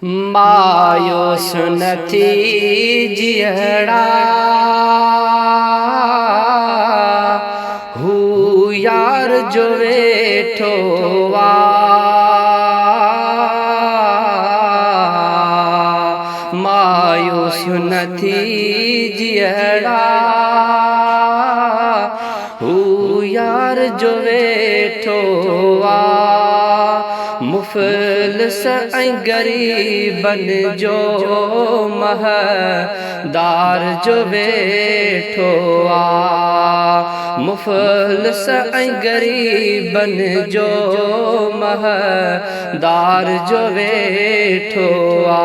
मायूस न थी जियड़ा हू यार जो वेठो आ मायूस न थी जियड़ा हू यार जो वेठो आ मुफ़लिस ऐं गरीबन जो महदार जो वेठो आ मुफ़लिस ऐं गरीबन जो महदार जो वेठो आ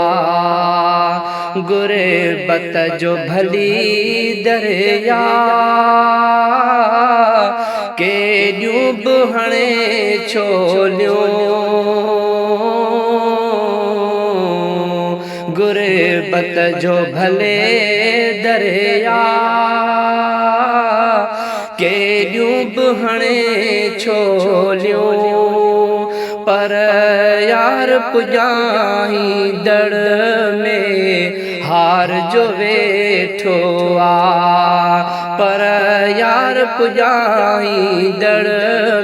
गुरबत जो भली दरिया केॾियूं बि हणे छोलियूं गुरबत जो भले दरिया केॾियूं बि हणे छोलियूं पर यार पुॼाई दड़ में हार जो वेठो आ पर यार पुॼाई दड़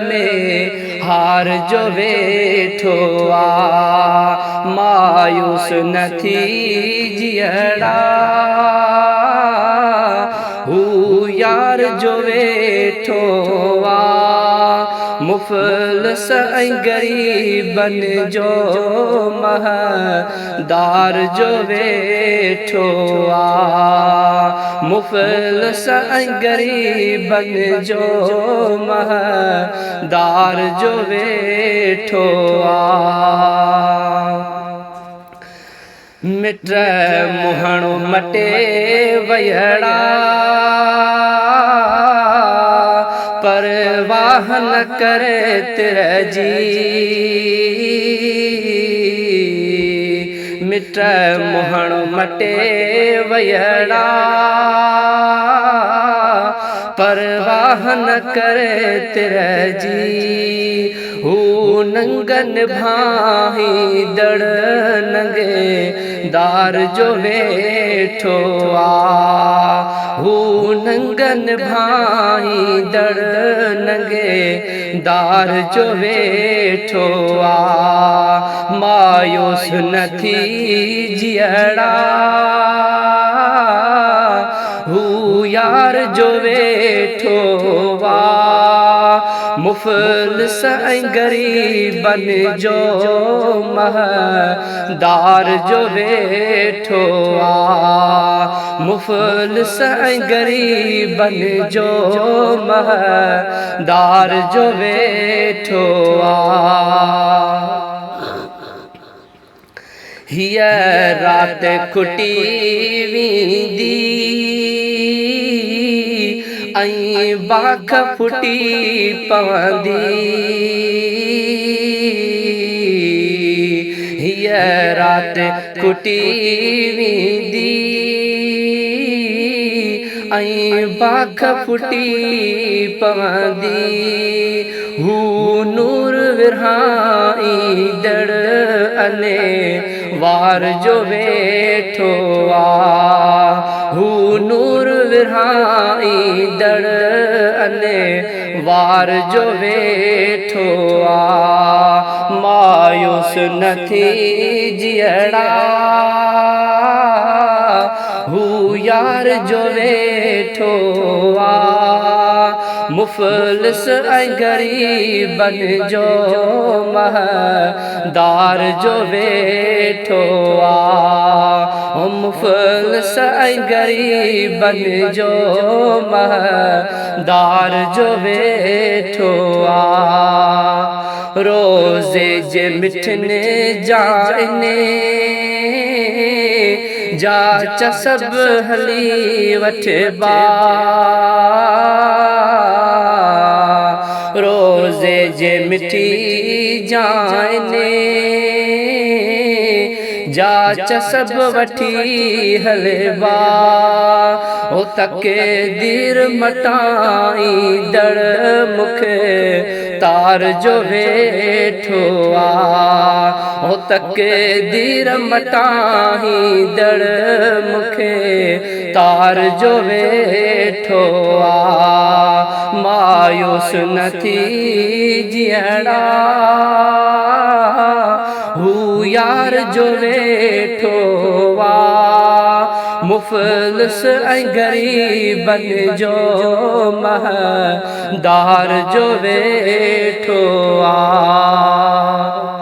में हार जो वेठो आ मायूस न थी जियड़ा हू यार जो वेठो आ मुफ़लिस ऐं गरीबन जो महदार जो वेठो आ मुफ़लिस ऐं गरीबन जो महदार जो वेठो आ मिट मुहणो मटे वयड़ा परवाह न करे तिरजी मिट मुहणो मटे वयड़ा परवाह न करे तिरजी हू नंगन भाई दड़ नंगे दार जो वेठो आ हू नंगन भाई दड़ नंगे दार जो वेठो आ मायूस न थी जियड़ा हू यार जो वेठो आ मुफ़लिस ऐं गरीबन जो महदार जो वेठो आ मुफ़लिस ऐं गरीबन जो महदार जो वेठो आ हीअ राति खुटी वेंदी ऐं बाख फुटी पवंदी हीअ राति खुटी वेंदी ऐं बाख फुटी पवंदी हू नूर विरहाई दड़ अने वार जो वेठो आ हू नूर विरहाई दड़ अने वार जो वेठो आ मायूस न थी जियड़ा हू यार जो वेठो आ मुफ़लिस ऐं गरीबन जो महदार जो वेठो आ मुफ़लिस ऐं गरीबन जो महदार जो वेठो आ रोज़े जे मिठने जाने जाच सब हली वठबा रोज़े जे मिठी जाने जाच सब वठी हलेबा ओ तके दीर मटाई दड़ मुखे तार जो वेठो आ ओ तके दीर मटाई दड़ मुखे तार जो वेठो आ मायूस न थी जियड़ा हू यार जो वेठो आ मुफ़लिस ऐं ग़रीबन जो महदार जो वेठो आ।